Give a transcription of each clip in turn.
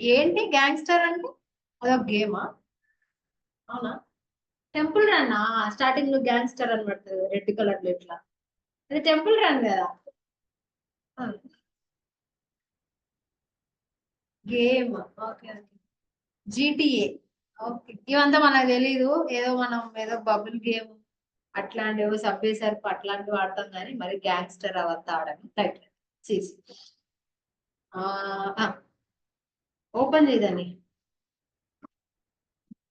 ఏంటి గ్యాంగ్స్టర్ అంటే అదొక గేమా? అవునా? టెంపుల్ రన్ స్టార్టింగ్ లో గ్యాంగ్స్టర్ అని పడుతుంది రెడ్ కలర్ లో ఇట్లా. అది టెంపుల్ రన్ కదా. గేమ్. ఓకే. జీటీఏ. ఓకే, ఇవంతా మనకు తెలీదు. ఏదో మనం ఏదో బబుల్ గేమ్ అట్లాంటివి సబ్బే సర్ఫ్ అట్లాంటివి ఆడతాం కానీ మరి గ్యాంగ్స్టర్ అవంతా ఆడము. రైట్. చేసి ఓపెన్ చేయదని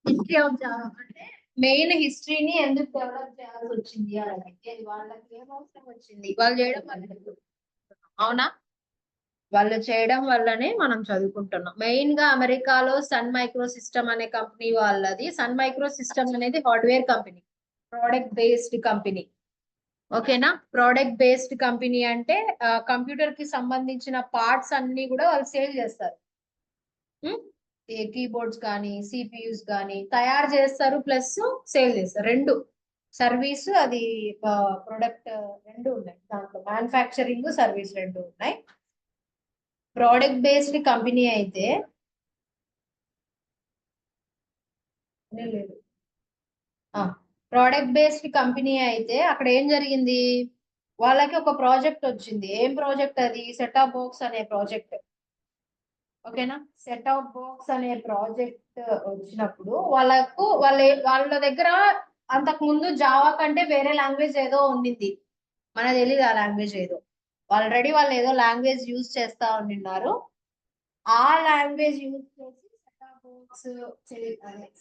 హిస్టరీ ఆఫ్ జావా అంటే మెయిన్ హిస్టరీని ఎందుకు డెవలప్ చేయాల్సి వచ్చింది అని వాళ్ళకి ఏం అవసరం వచ్చింది వాళ్ళు చేయడం వల్ల. అవునా? వాళ్ళు చేయడం వల్లనే మనం చదువుకుంటున్నాం. మెయిన్ గా అమెరికాలో సన్ మైక్రో సిస్టమ్ అనే కంపెనీ వాళ్ళది. సన్ మైక్రో సిస్టమ్ అనేది hardware company, product based company. ఓకేనా? ప్రోడక్ట్ బేస్డ్ కంపెనీ అంటే కంప్యూటర్ కి సంబంధించిన పార్ట్స్ అన్ని కూడా వాళ్ళు సేల్ చేస్తారు. కీబోర్డ్స్ కానీ సిపియూస్ కానీ తయారు చేస్తారు, ప్లస్ సేల్ చేస్తారు. రెండు సర్వీస్ అది ప్రొడక్ట్ రెండు ఉన్నాయి దాంట్లో. మ్యానుఫ్యాక్చరింగ్ సర్వీస్ రెండు ఉన్నాయి. ప్రోడక్ట్ బేస్డ్ కంపెనీ అయితే లేదు. ప్రోడక్ట్ బేస్డ్ కంపెనీ అయితే అక్కడ ఏం జరిగింది, వాళ్ళకి ఒక ప్రాజెక్ట్ వచ్చింది. ఏం ప్రాజెక్ట్ అది? సెట్ ఆఫ్ బాక్స్ అనే ప్రాజెక్ట్. ఓకేనా? సెట్ ఆఫ్ బాక్స్ అనే ప్రాజెక్ట్ వచ్చినప్పుడు వాళ్ళ దగ్గర అంతకు ముందు జావా కంటే వేరే లాంగ్వేజ్ ఏదో ఉండింది. మనకు తెలియదు ఆ లాంగ్వేజ్ ఏదో. ఆల్రెడీ వాళ్ళు ఏదో లాంగ్వేజ్ యూజ్ చేస్తా ఉండిన్నారు. ఆ లాంగ్వేజ్ యూజ్ చేసి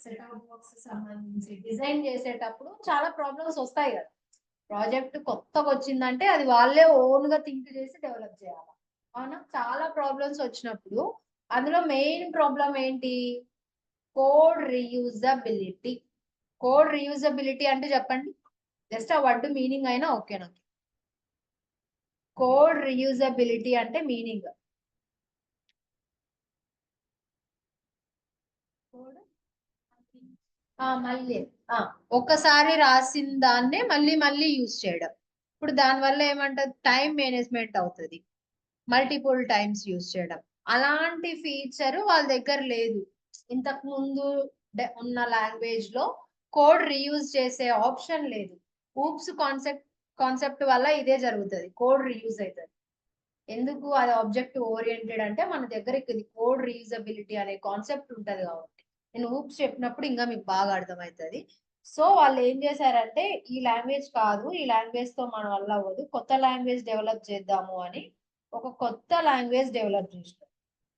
సెట్ ఆఫ్ బాక్స్ సంబంధించి డిజైన్ చేసేటప్పుడు చాలా ప్రాబ్లమ్స్ వస్తాయి కదా. ప్రాజెక్ట్ కొత్తగా వచ్చిందంటే అది వాళ్ళే ఓన్ గా థింక్ చేసి డెవలప్ చేయాలి. అవునా? చాలా ప్రాబ్లమ్స్ వచ్చినప్పుడు అందులో మెయిన్ ప్రాబ్లం ఏంటి? Code reusability. కోడ్ రీయూజబిలిటీ అంటే చెప్పండి, జస్ట్ ఆ వర్డ్ మీనింగ్ అయినా ఓకే నాకు. కోడ్ రీయూజబిలిటీ అంటే మీనింగ్ మళ్ళీ ఒక్కసారి రాసిన దాన్నే మళ్ళీ మళ్ళీ యూజ్ చేయడం. ఇప్పుడు దాని వల్ల ఏమంటది, టైం మేనేజ్మెంట్ అవుతుంది. మల్టిపుల్ టైమ్స్ యూజ్ చేయడం. అలాంటి ఫీచర్ వాళ్ళ దగ్గర లేదు. ఇంతకు ముందు ఉన్న లాంగ్వేజ్ లో కోడ్ రీయూజ్ చేసే ఆప్షన్ లేదు. ఊప్స్ కాన్సెప్ట్ వల్ల ఇదే జరుగుతుంది, కోడ్ రీయూజ్ అవుతుంది. ఎందుకు? అది ఆబ్జెక్ట్ ఓరియంటెడ్ అంటే మన దగ్గర ఇది కోడ్ రీయూజబిలిటీ అనే కాన్సెప్ట్ ఉంటది కాబట్టి. నేను ఊప్స్ చెప్పినప్పుడు ఇంకా మీకు బాగా అర్థమవుతుంది. సో వాళ్ళు ఏం చేశారంటే ఈ లాంగ్వేజ్ కాదు, ఈ లాంగ్వేజ్ తో మన వల్ల అవ్వదు, కొత్త లాంగ్వేజ్ డెవలప్ చేద్దాము అని ఒక కొత్త లాంగ్వేజ్ డెవలప్ చేశారు.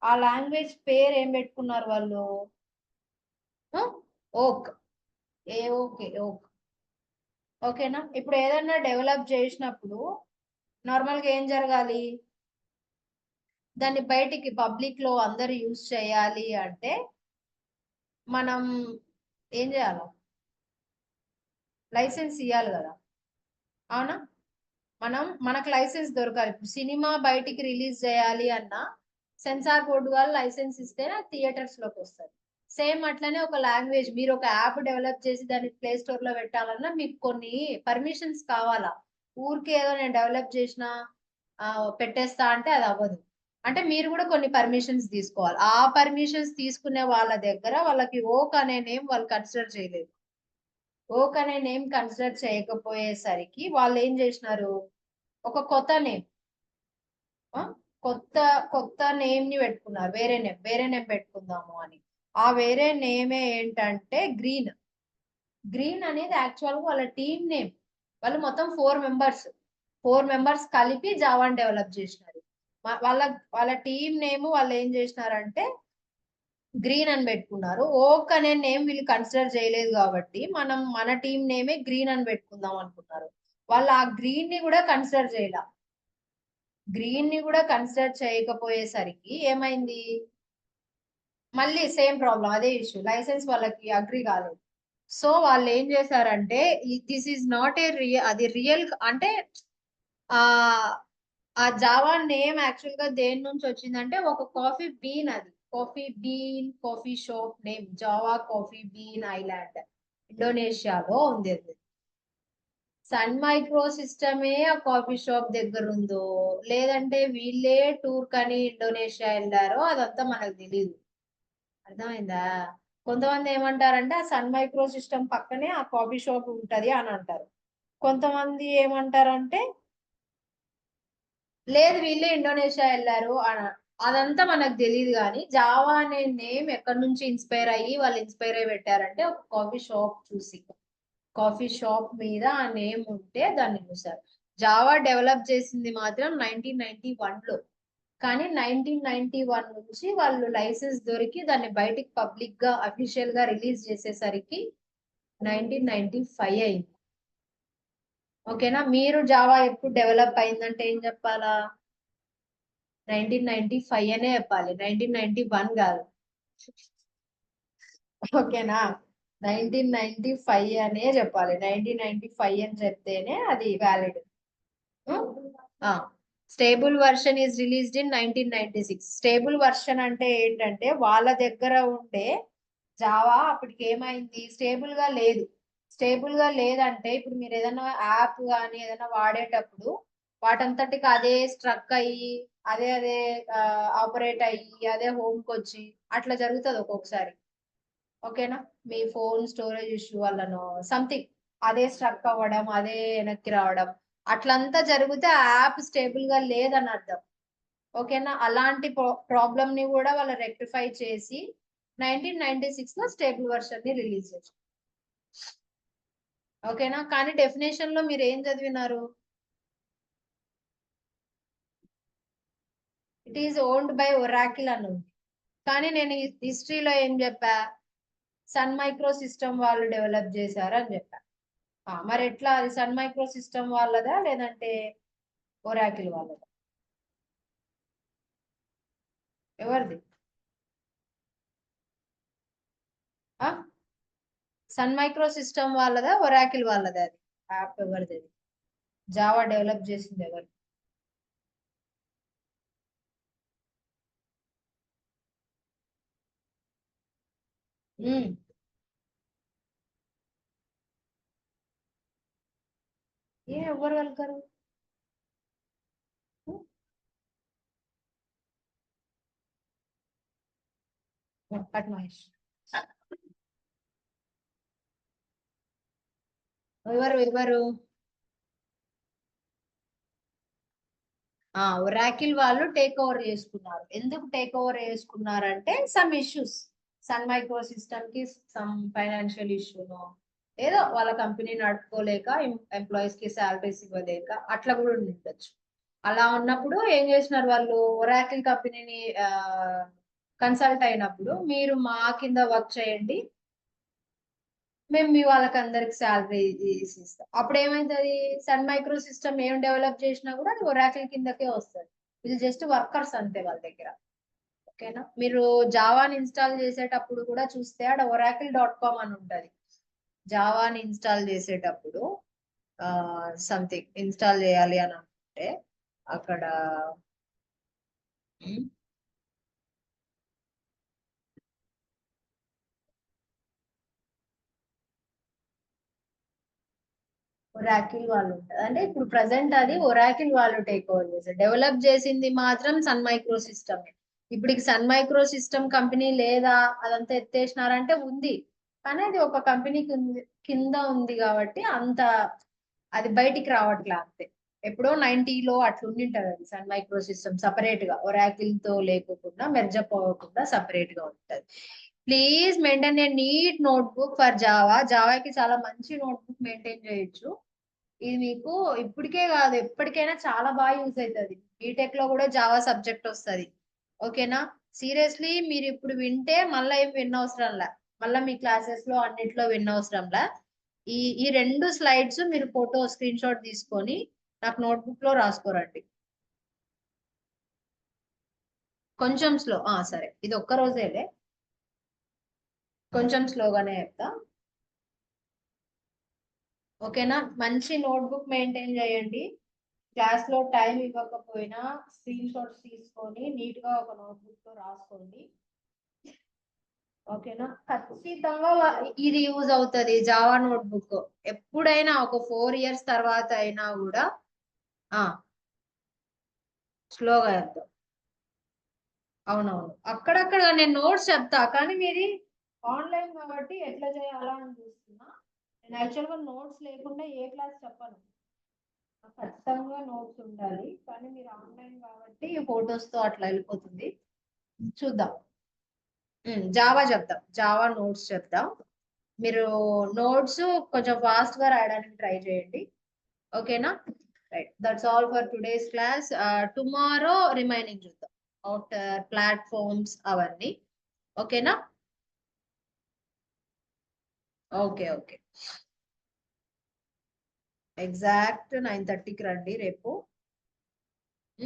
ఆ లాంగ్వేజ్ పేరు ఏం పెట్టుకున్నారు వాళ్ళు? ఓక్. ఓకే, ఓక్. ఓకేనా? ఇప్పుడు ఏదైనా డెవలప్ చేసినప్పుడు నార్మల్ గా ఏం జరగాలి? దాన్ని బయటికి పబ్లిక్ లో అందరు యూజ్ చేయాలి అంటే మనం ఏం చేయాలి? లైసెన్స్ ఇవ్వాలి కదా. అవునా? మనకు లైసెన్స్ దొరకాలి. ఇప్పుడు సినిమా బయటికి రిలీజ్ చేయాలి అన్నా సెన్సార్ బోర్డు వాళ్ళు లైసెన్స్ ఇస్తేనే థియేటర్స్ లోకి వస్తారు. సేమ్ అట్లనే ఒక లాంగ్వేజ్ మీరు ఒక యాప్ డెవలప్ చేసి దాన్ని ప్లే స్టోర్ లో పెట్టాలన్నా మీకు కొన్ని పర్మిషన్స్ కావాలా. ఊరికే ఏదో నేను డెవలప్ చేసిన పెట్టేస్తా అంటే అది అవ్వదు. అంటే మీరు కూడా కొన్ని పర్మిషన్స్ తీసుకోవాలి. ఆ పర్మిషన్స్ తీసుకునే వాళ్ళ దగ్గర వాళ్ళకి ఓక్ అనే నేమ్ వాళ్ళు కన్సిడర్ చేయలేదు. ఓక్ అనే నేమ్ కన్సిడర్ చేయకపోయేసరికి వాళ్ళు ఏం చేసినారు, ఒక కొత్త నేమ్ కొత్త కొత్త నేమ్ ని పెట్టుకున్నారు. వేరే నేమ్ పెట్టుకుందాము అని. ఆ వేరే నేమే ఏంటంటే గ్రీన్. గ్రీన్ అనేది యాక్చువల్ గా వాళ్ళ టీమ్ నేమ్. వాళ్ళు మొత్తం 4 మెంబర్స్ కలిపి జావాని డెవలప్ చేసినారు. వాళ్ళ వాళ్ళ టీమ్ నేమ్ వాళ్ళు ఏం చేసినారంటే గ్రీన్ అని పెట్టుకున్నారు. ఓక్ అనే నేమ్ వీళ్ళు కన్సిడర్ చేయలేదు కాబట్టి మన టీం నేమే గ్రీన్ అని పెట్టుకుందాం అనుకున్నారు. వాళ్ళు ఆ గ్రీన్ ని కూడా కన్సిడర్ చేయలే. గ్రీన్ ని కూడా కన్సిడర్ చేయకపోయేసరికి ఏమైంది, మళ్ళీ సేమ్ ప్రాబ్లం, అదే ఇష్యూ. లైసెన్స్ వాళ్ళకి అగ్రి కాలేదు. సో వాళ్ళు ఏం చేశారంటే దిస్ ఈజ్ నాట్ అది రియల్ అంటే ఆ ఆ జావా నేమ్ యాక్చువల్ గా దేని నుంచి వచ్చిందంటే ఒక కాఫీ బీన్, అది coffee shop name Java coffee bean island ఇండోనేషియాలో ఉంది అది. సన్ మైక్రో సిస్టమే ఆ కాఫీ షాప్ దగ్గర ఉందో లేదంటే వీళ్ళే టూర్ కని ఇండోనేషియా వెళ్ళారో అదంతా మనకు తెలియదు. అర్థమైందా? కొంతమంది ఏమంటారంటే ఆ సన్ మైక్రో సిస్టమ్ పక్కనే ఆ కాఫీ షాప్ ఉంటది అని అంటారు. కొంతమంది ఏమంటారంటే లేదు వీళ్ళే ఇండోనేషియా వెళ్ళారు అని. అదంతా మనకు తెలియదు కానీ జావా అనే నేమ్ ఎక్కడి నుంచి ఇన్స్పైర్ అయ్యి వాళ్ళు ఇన్స్పైర్ అయ్యి పెట్టారంటే ఒక కాఫీ షాప్ చూసి, కాఫీ షాప్ మీద ఆ నేమ్ ఉంటే దాన్ని చూసారు. జావా డెవలప్ చేసింది మాత్రం 1991లో. కానీ 1991 నుంచి వాళ్ళు లైసెన్స్ దొరికి దాన్ని బయటికి పబ్లిక్ గా అఫీషియల్ గా రిలీజ్ చేసేసరికి 1995 అయింది. ఓకేనా? మీరు జావా ఎప్పుడు డెవలప్ అయిందంటే ఏం చెప్పాలా? 1995 అనే చెప్పాలి, 1991 కాదు. ఓకేనా? 1995 అనే చెప్పాలి. 1995 అని చెప్తేనే అది valid. Stable version is released in 1996. Stable version అంటే ఏంటంటే వాళ్ళ దగ్గర ఉండే జావా అప్పటికి ఏమైంది, స్టేబుల్ గా లేదు. స్టేబుల్ గా లేదంటే ఇప్పుడు మీరు ఏదైనా యాప్ కానీ ఏదైనా వాడేటప్పుడు వాటంతటికి అదే స్ట్రక్ అయ్యి అదే అదే ఆపరేట్ అయ్యి అదే హోమ్కి వచ్చి అట్లా జరుగుతుంది ఒక్కొక్కసారి. ఓకేనా? మీ ఫోన్ స్టోరేజ్ ఇష్యూ వల్లనో సంథింగ్ అదే స్ట్రక్ అవ్వడం అదే వెనక్కి రావడం అట్లంతా జరిగితే ఆ యాప్ స్టేబుల్ గా లేదని అర్థం. ఓకేనా? అలాంటి ప్రాబ్లమ్ ని కూడా వాళ్ళు రెక్టిఫై చేసి 1996 లో స్టేబుల్ వర్షన్ ని రిలీజ్ చేశారు. ఓకేనా? కానీ డెఫినేషన్ లో మీరు ఏం చదివినారు? It is owned by Oracle అని ఉంది. కానీ నేను హిస్టరీలో ఏం చెప్పా? సన్ మైక్రో సిస్టమ్ వాళ్ళు డెవలప్ చేశారు అని చెప్పా. మరి ఎట్లా, అది సన్ మైక్రో సిస్టమ్ వాళ్ళదా లేదంటే ఒరాకిల్ వాళ్ళదా? ఎవరిది? సన్ మైక్రో సిస్టమ్ వాళ్ళదా ఒరాకిల్ వాళ్ళదా? అది యాప్ ఎవరిది? జావా డెవలప్ చేసింది ఎవరు? ఎవరు వెళ్తారు? కట్ మహేష్. ఎవరు ఎవరు? ఒరాకిల్ వాళ్ళు టేక్ ఓవర్ చేసుకున్నారు. ఎందుకు టేక్ ఓవర్ చేసుకున్నారంటే some issues, Sun micro system కి సమ్ ఫైనాన్షియల్ ఇష్యూనో ఏదో వాళ్ళ కంపెనీ నడుపుకోలేక ఎంప్లాయీస్ కి శాలరీస్ ఇవ్వలేక అట్లా కూడా ఉండొచ్చు. అలా ఉన్నప్పుడు ఏం చేసినారు వాళ్ళు, ఒరాకిల్ కంపెనీని కన్సల్ట్ అయినప్పుడు మీరు మా కింద వర్క్ చేయండి, మేము మీ వాళ్ళకి అందరికి శాలరీ ఇస్తాం. అప్పుడు ఏమైతుంది, సన్ మైక్రో సిస్టమ్ ఏం డెవలప్ చేసినా కూడా అది ఒరాకిల్ కిందకే వస్తుంది. ఇది జస్ట్ వర్కర్స్ అంతే వాళ్ళ దగ్గర. ఓకేనా? మీరు జావాని ఇన్స్టాల్ చేసేటప్పుడు కూడా చూస్తే ఆడ oracle.com అని ఉంటది. జావాని ఇన్స్టాల్ చేసేటప్పుడు సంథింగ్ ఇన్స్టాల్ చేయాలి అని అంటే అక్కడ ఒరాకిల్ వాళ్ళు ఉంటారు. అంటే ఇప్పుడు ప్రజెంట్ అది ఒరాకిల్ వాళ్ళు టేక్ ఓవర్ చేశారు. డెవలప్ చేసింది మాత్రం సన్ మైక్రో సిస్టమ్. ఇప్పుడు సన్ మైక్రో సిస్టమ్ కంపెనీ లేదా, అదంతా ఎత్తేసినారంటే ఉంది, కానీ అది ఒక కంపెనీకి కింద ఉంది కాబట్టి అంత అది బయటికి రావట్లే అంతే. ఎప్పుడో 90లో అట్లా ఉండింటది అది సన్ మైక్రో సిస్టమ్ సపరేట్ గా, ఒరాకిల్ తో లేకోకుండా మెర్జప్ అవ్వకుండా సపరేట్ గా ఉంటది. Please maintain a neat notebook for Java. జావాకి చాలా మంచి నోట్బుక్ మెయింటైన్ చేయొచ్చు. ఇది మీకు ఇప్పటికే కాదు ఎప్పటికైనా చాలా బాగా యూజ్ అవుతుంది. బీటెక్ లో కూడా జావా సబ్జెక్ట్ వస్తుంది. ఓకేనా? సీరియస్లీ మీరు ఇప్పుడు వింటే మళ్ళీ ఏం విన్ అవసరంలా, మళ్ళీ మీ క్లాసెస్ లో అన్నిట్లో విన్ అవసరంలా. ఈ ఈ రెండు స్లైడ్స్ మీరు ఫోటో స్క్రీన్ షాట్ తీసుకొని నాకు నోట్బుక్ లో రాసుకోరండి. కొంచెం స్లో. సరే, ఇది ఒక్క రోజేలే, కొంచెం స్లోగానే చెప్తా. ఓకేనా? మంచి నోట్బుక్ మెయింటైన్ చేయండి. క్లాస్ లో టైం ఇవ్వకపోయినా స్క్రీన్ షాట్స్ తీసుకొని నీట్ గా ఒక నోట్బుక్ లో రాసుకోండి. ఓకేనా? ఖచ్చితంగా ఇది యూజ్ అవుతుంది జావా నోట్బుక్. ఎప్పుడైనా ఒక 4 years తర్వాత అయినా కూడా స్లోగా వెళ్తాం. అవునవును, అక్కడక్కడ నేను నోట్స్ చెప్తా, కానీ మీది ఆన్లైన్ కాబట్టి ఎట్లా చేయాలా అని చూస్తున్నా. నేను యాక్చువల్గా నోట్స్ లేకుండా ఏ క్లాస్ చెప్పను, ఖచ్చితంగా నోట్స్ ఉండాలి. కానీ మీరు ఆన్లైన్ కాబట్టి ఫొటోస్ తో అట్లా వెళ్ళిపోతుంది. చూద్దాం. జావా చెప్తాం, జావా నోట్స్ చెప్తాం. మీరు నోట్స్ కొంచెం ఫాస్ట్ గా రాయడానికి ట్రై చేయండి. ఓకేనా? Right, that's all for today's class. Tomorrow remaining చూద్దాం, అవుటర్ ప్లాట్ఫామ్స్ అవన్నీ. ఓకేనా? ఓకే ఓకే, ఎగ్జాక్ట్ 9:30కి రండి రేపు.